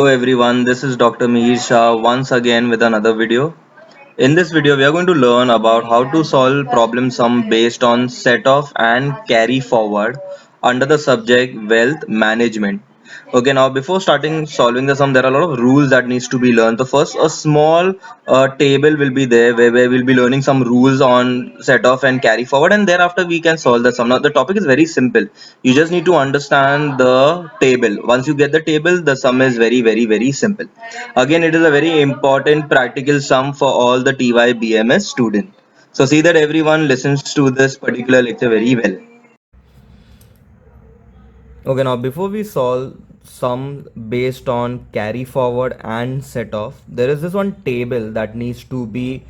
Hello everyone, this is Dr. Mihir Shah once again with another video. In this video, we are going to learn about how to solve problem sum based on set off and carry forward under the subject wealth management. Okay, now before starting solving the sum, there are a lot of rules that needs to be learned. The first, a small table will be there where we'll be learning some rules on set off and carry forward, and thereafter we can solve the sum. Now the topic is very simple. You just need to understand the table. Once you get the table, the sum is very simple. Again, it is a very important practical sum for all the TYBMS students. So see that everyone listens to this particular lecture very well. Okay, now before we solve sum based on carry forward and set off, there is this one table that needs to be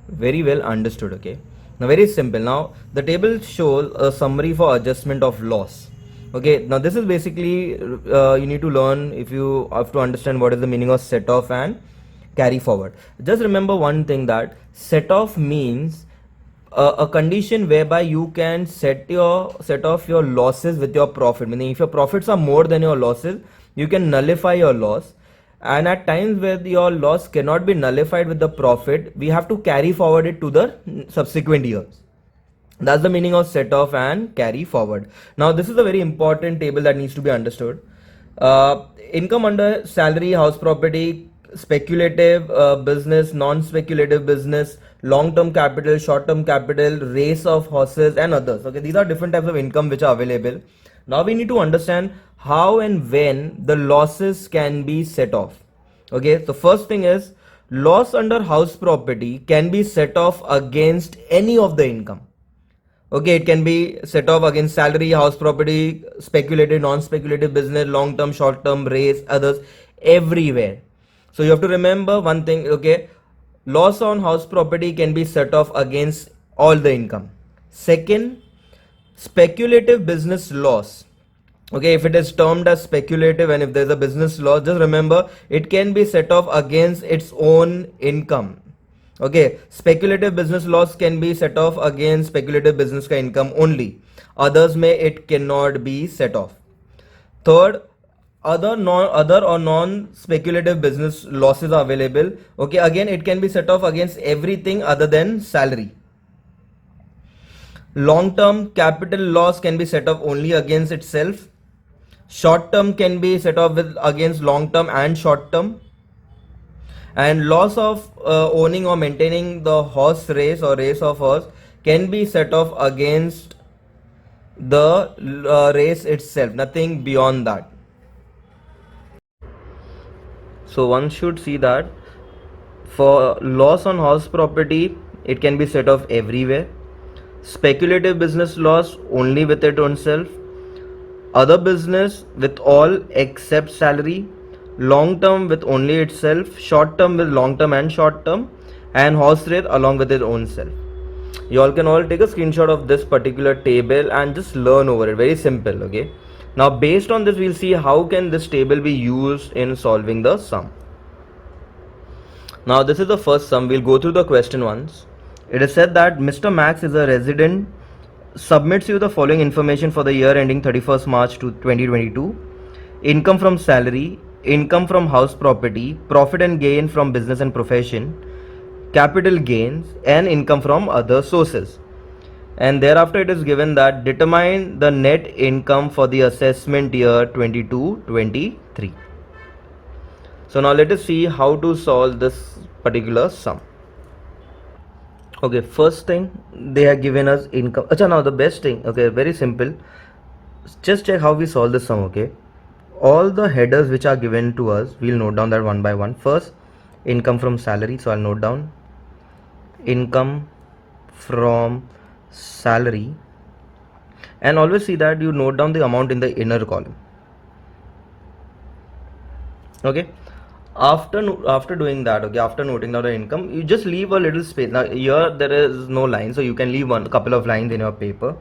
very well understood. Okay, now very simple. Now the table shows a summary for adjustment of loss. Okay, now this is basically you need to learn if you have to understand what is the meaning of set off and carry forward. Just remember one thing, that set off means a condition whereby you can set off your losses with your profit, meaning if your profits are more than your losses, you can nullify your loss. And at times where your loss cannot be nullified with the profit, we have to carry forward it to the subsequent years. That's the meaning of set off and carry forward. Now this is a very important table that needs to be understood. Income under salary, house property, speculative business, non-speculative business, long-term capital, short-term capital, race of horses and others. Okay, these are different types of income which are available. Now we need to understand how and when the losses can be set off. Okay, so first thing is, loss under house property can be set off against any of the income. Okay, it can be set off against salary, house property, speculative, non-speculative business, long-term, short-term, race, others, everywhere. So you have to remember one thing. Okay, loss on house property can be set off against all the income. Second, speculative business loss. Okay, if it is termed as speculative and if there's a business loss, just remember it can be set off against its own income. Okay, speculative business loss can be set off against speculative business ka income only. Others may it cannot be set off. Third, other or non speculative business losses are available. Okay, again it can be set off against everything other than salary. Long term capital loss can be set off only against itself. Short term can be set off with against long term and short term. And loss of owning or maintaining the horse race or race of horse can be set off against the race itself, nothing beyond that. So one should see that for loss on horse property, it can be set off everywhere. Speculative business loss only with its own self. Other business with all except salary. Long term with only itself. Short term with long term and short term. And horse race along with its own self. You all can all take a screenshot of this particular table and just learn over it. Very simple. Okay. Now based on this, we'll see how can this table be used in solving the sum. Now this is the first sum. We'll go through the question once. It is said that Mr. Max is a resident, submits you the following information for the year ending 31st March 2022. Income from salary, income from house property, profit and gain from business and profession, capital gains and income from other sources. And thereafter it is given that determine the net income for the assessment year 22-23. So now let us see how to solve this particular sum. Okay, first thing they have given us income. Achha, now the best thing, okay, very simple. Just check how we solve this sum. Okay, all the headers which are given to us, we'll note down that one by one. First, income from salary, so I'll note down income from salary, and always see that you note down the amount in the inner column. Okay, after doing that, okay, after noting down the income, you just leave a little space. Now here there is no line, so you can leave a couple of lines in your paper.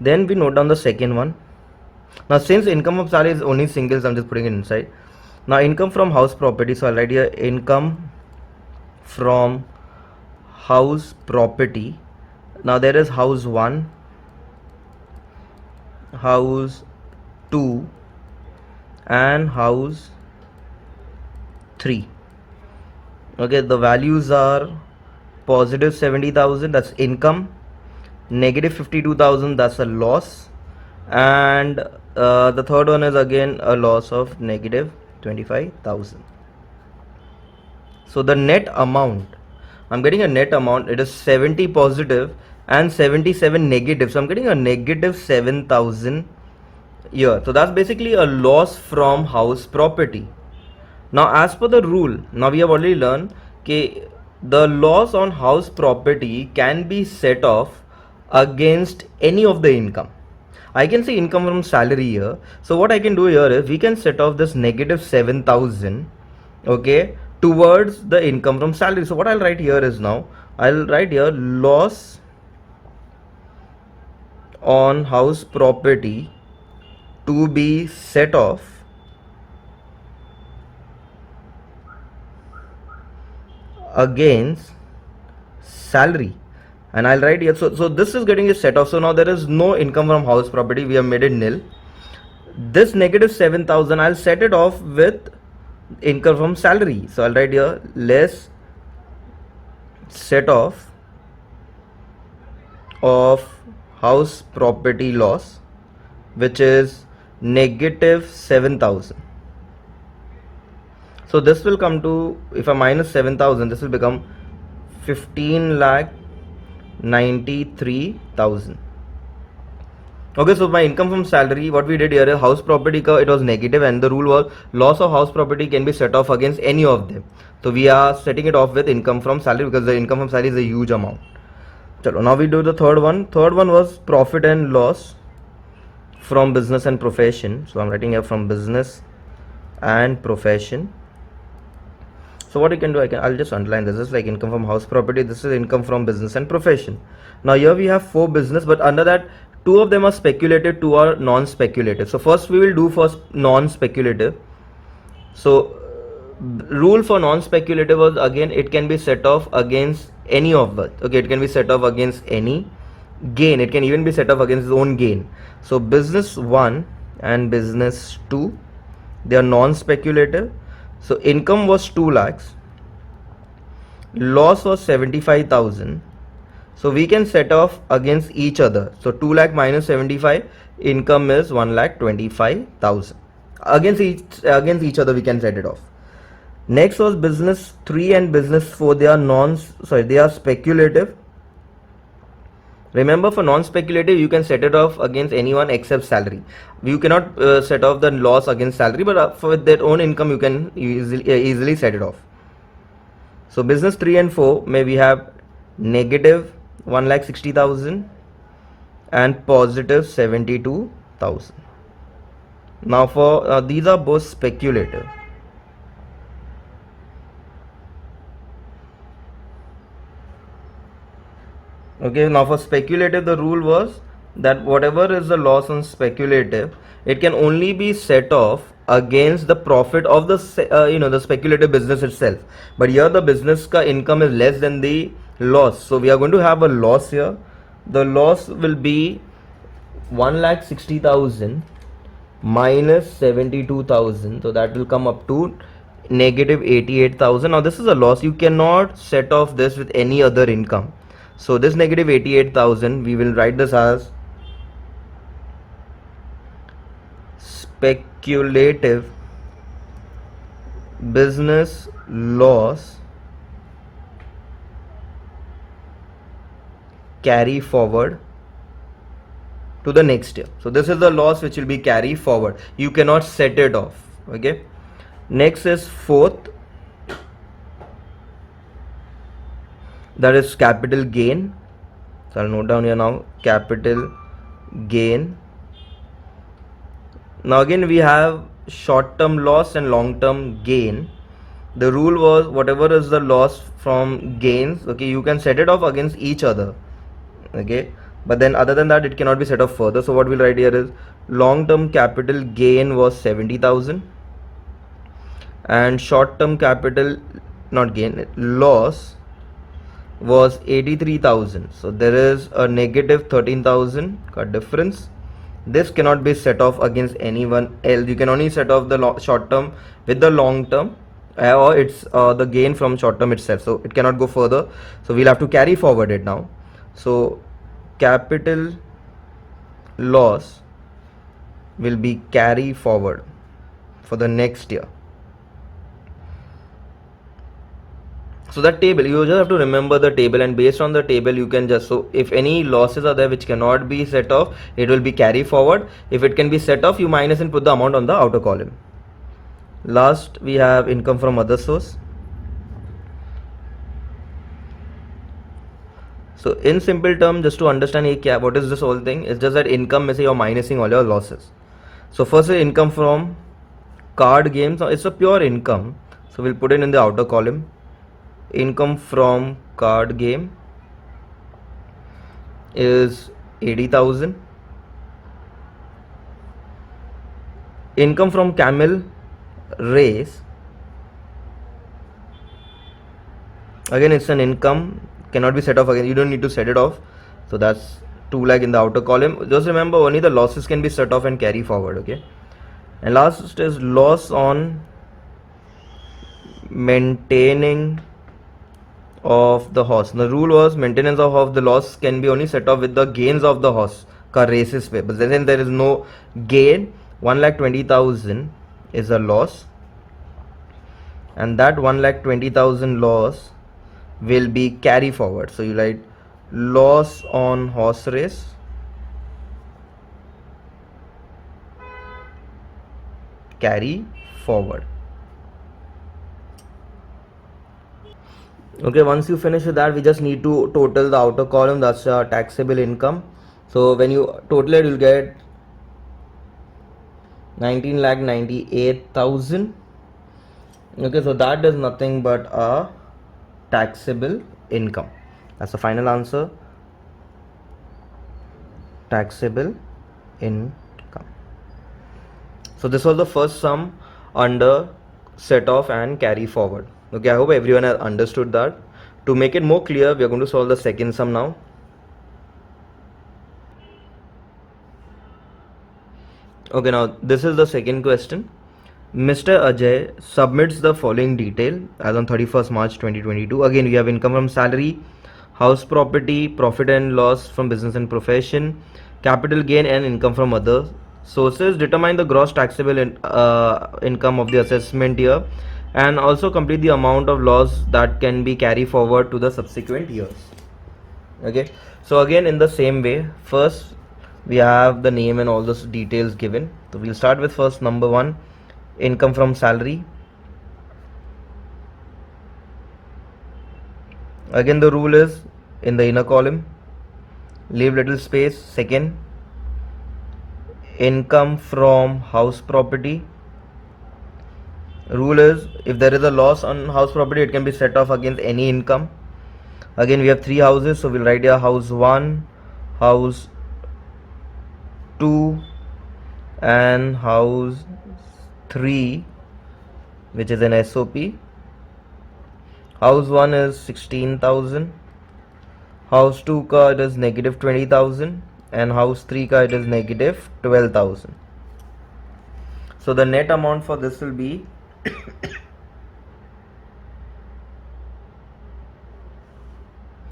Then we note down the second one. Now since income of salary is only single, so I'm just putting it inside. Now income from house property, so I'll write here income from house property. Now there is house 1, house 2 and house 3. Okay, the values are positive 70,000, that's income, negative 52,000, that's a loss, and the third one is again a loss of negative 25,000. So the net amount, I'm getting a net amount, it is 70 positive and 77 negative, so I'm getting a negative 7,000 here. So that's basically a loss from house property. Now as per the rule, now we have already learned that the loss on house property can be set off against any of the income. I can see income from salary here. So what I can do here is we can set off this negative 7,000, okay, towards the income from salary. So what I'll write here is, now I'll write here loss on house property to be set off against salary, and I'll write here, so this is getting a set off. So now there is no income from house property, we have made it nil. This negative 7,000 I'll set it off with income from salary, so I'll write here less set off of house property loss, which is negative 7,000. So this will come to, if I minus 7,000, this will become 15,93,000. Okay, so my income from salary, what we did here is house property, it was negative, and the rule was loss of house property can be set off against any of them. So we are setting it off with income from salary, because the income from salary is a huge amount. Chalo, now we do the third one. Third one was profit and loss from business and profession. So I'm writing here from business and profession. So what you can do, I'll just underline this. This is like income from house property, this is income from business and profession. Now here we have 4 business, but under that 2 of them are speculative, 2 are non-speculative. So first we will do first non-speculative. So rule for non-speculative was, again, it can be set off against any of that. Okay, it can be set off against any gain, it can even be set off against its own gain. So business 1 and business 2, they are non-speculative. So income was 2 lakhs, loss was 75,000. So we can set off against each other. So 2 lakh minus 75, income is 1,25,000. Against each other we can set it off. Next was business 3 and business 4. They are they are speculative. Remember, for non-speculative you can set it off against anyone except salary. You cannot set off the loss against salary, but for their own income you can easily set it off. So business 3 and 4, may we have negative 1,60,000 and positive 72,000. Now for these are both speculative. Okay, now for speculative the rule was that whatever is the loss on speculative, it can only be set off against the profit of the the speculative business itself. But here the business ka income is less than the loss, so we are going to have a loss here. The loss will be 1,60,000 minus 72,000, so that will come up to negative 88,000. Now this is a loss, you cannot set off this with any other income. So this negative 88,000, we will write this as speculative business loss carry forward to the next year. So this is the loss which will be carry forward, you cannot set it off. Okay, next is fourth, that is capital gain. So I'll note down here now capital gain. Now again we have short term loss and long term gain. The rule was whatever is the loss from gains, okay, you can set it off against each other. Okay, but then other than that it cannot be set off further. So what we'll write here is long term capital gain was 70,000 and short term capital loss was 83,000. So there is a negative 13,000 difference. This cannot be set off against anyone else. You can only set off the short term with the long term. or it's the gain from short term itself, so it cannot go further, so we'll have to carry forward it now. So capital loss will be carry forward for the next year. So that table, you just have to remember the table, and based on the table you can just, so if any losses are there which cannot be set off, it will be carry forward. If it can be set off, you minus and put the amount on the outer column. Last we have income from other source. So in simple term, just to understand what is this whole thing, it's just that income means you're minusing all your losses. So first is income from card games. Now it's a pure income, so we'll put it in the outer column. Income from card game is 80,000. Income from camel race, again it's an income, cannot be set off again, you don't need to set it off, so that's 2 lakh in the outer column. Just remember only the losses can be set off and carry forward, okay. And last is loss on maintaining of the horse. The rule was maintenance of the loss can be only set off with the gains of the horse car races पे, but then there is no gain. 1,20,000 is a loss, and that 1,20,000 loss will be carry forward. So you write loss on horse race carry forward. Okay, once you finish with that, we just need to total the outer column, that's taxable income. So when you total it, you'll get 19,98,000. Okay, so that is nothing but a taxable income. That's the final answer, taxable income. So this was the first sum under set off and carry forward. Okay, I hope everyone has understood that. To make it more clear, we are going to solve the second sum now. Okay, now this is the second question. Mr. Ajay submits the following detail as on 31st March 2022. Again, we have income from salary, house property, profit and loss from business and profession, capital gain and income from other sources. Determine the gross taxable income of the assessment year, and also complete the amount of loss that can be carried forward to the subsequent years. Okay, so again in the same way, first we have the name and all those details given. So we'll start with first number 1, income from salary. Again the rule is in the inner column, leave little space. Second, income from house property. Rule is if there is a loss on house property, it can be set off against any income. Again we have 3 houses, so we'll write here house 1, house 2 and house 3, which is an SOP. House 1 is 16,000, house 2 ka it is negative 20,000, and house 3 ka it is negative 12,000. So the net amount for this will be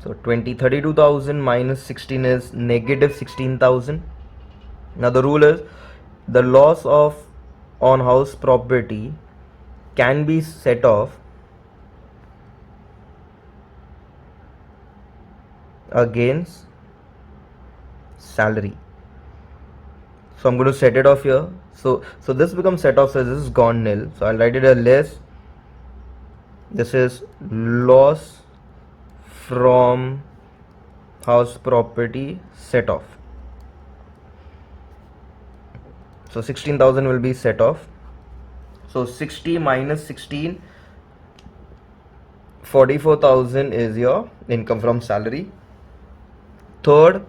so 32,000 minus 16 is negative 16,000. Now the rule is the loss of on house property can be set off against salary. So I'm going to set it off here. So this becomes set off, so this is gone nil. So I'll write it as less. This is loss from house property set off. So 16,000 will be set off. So 60 minus 16, 44,000 is your income from salary. Third,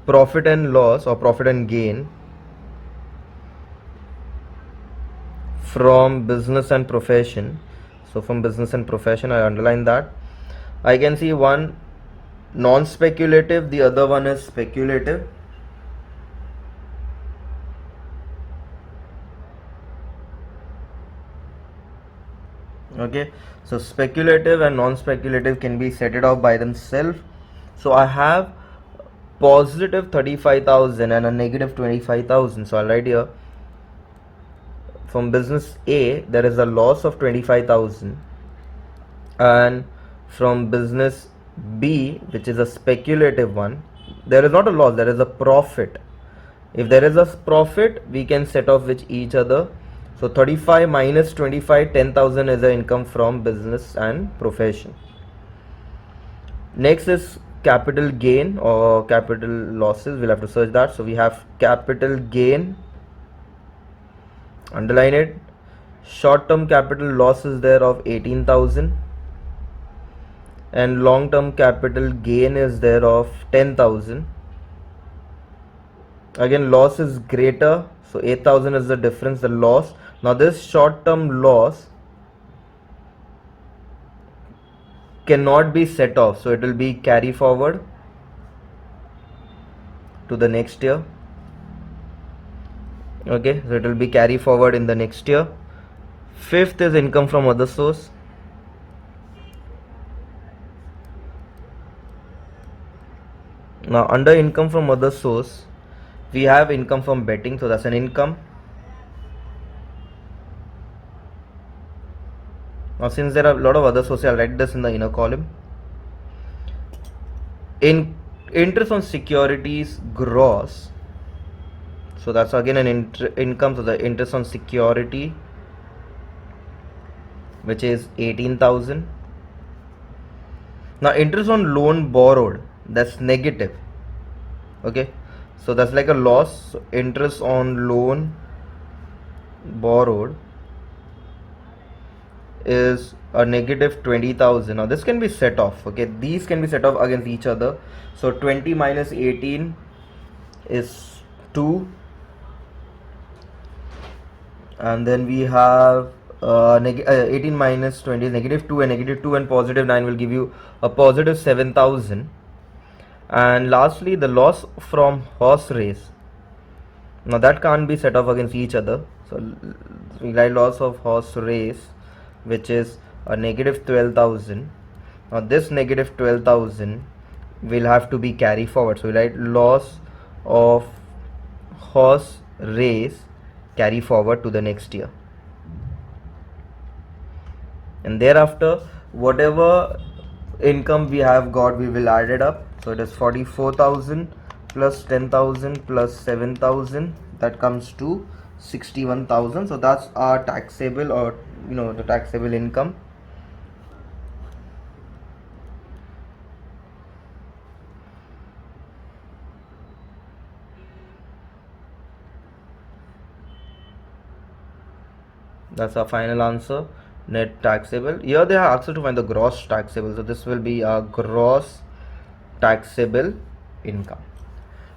profit and loss or profit and gain from business and profession. So from business and profession, I underline that. I can see one non-speculative, the other one is speculative. Okay, so speculative and non-speculative can be set it off by themselves. So I have positive 35,000 and a negative 25,000. So I'll write here, from business A there is a loss of 25,000, and from business B, which is a speculative one, there is not a loss, there is a profit. If there is a profit, we can set off with each other. So 35 minus 25, 10,000 is the income from business and profession. Next is capital gain or capital losses. We'll have to search that. So we have capital gain, underline it. Short term capital loss is there of 18,000, and long term capital gain is there of 10,000. Again, loss is greater, so 8,000 is the difference, the loss. Now this short term loss cannot be set off, so it will be carry forward to the next year. Okay, so it will be carry forward in the next year. Fifth is income from other source. Now under income from other source, we have income from betting, so that's an income. Now since there are a lot of other sources, I'll write this in the inner column. In interest on securities gross, so that's again an income, so the interest on security, which is 18,000. Now interest on loan borrowed, that's negative. Okay, so that's like a loss. So interest on loan borrowed is a negative 20,000. Now this can be set off. Okay, these can be set off against each other. So 20 minus 18 is 2, and then we have 18 minus 20 is negative 2, and negative 2 and positive 9 will give you a positive 7,000. And lastly, the loss from horse race. Now that can't be set off against each other. So we write loss of horse race, which is a negative 12,000. Now this negative 12,000 will have to be carry forward. So we write loss of horse race carry forward to the next year. And thereafter, whatever income we have got, we will add it up. So it is 44,000 plus 10,000 plus 7,000, that comes to 61,000. So that's our taxable, or the taxable income. That's our final answer. Net taxable. Here they are asked to find the gross taxable, so this will be a gross taxable income.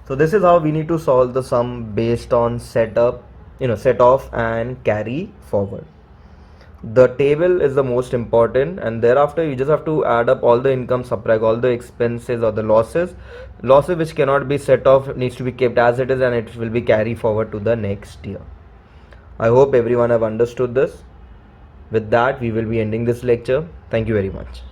So this is how we need to solve the sum based on set off and carry forward. The table is the most important, and thereafter you just have to add up all the income, subtract all the expenses or the losses which cannot be set off needs to be kept as it is, and it will be carry forward to the next year. I hope everyone have understood this. With that, we will be ending this lecture. Thank you very much.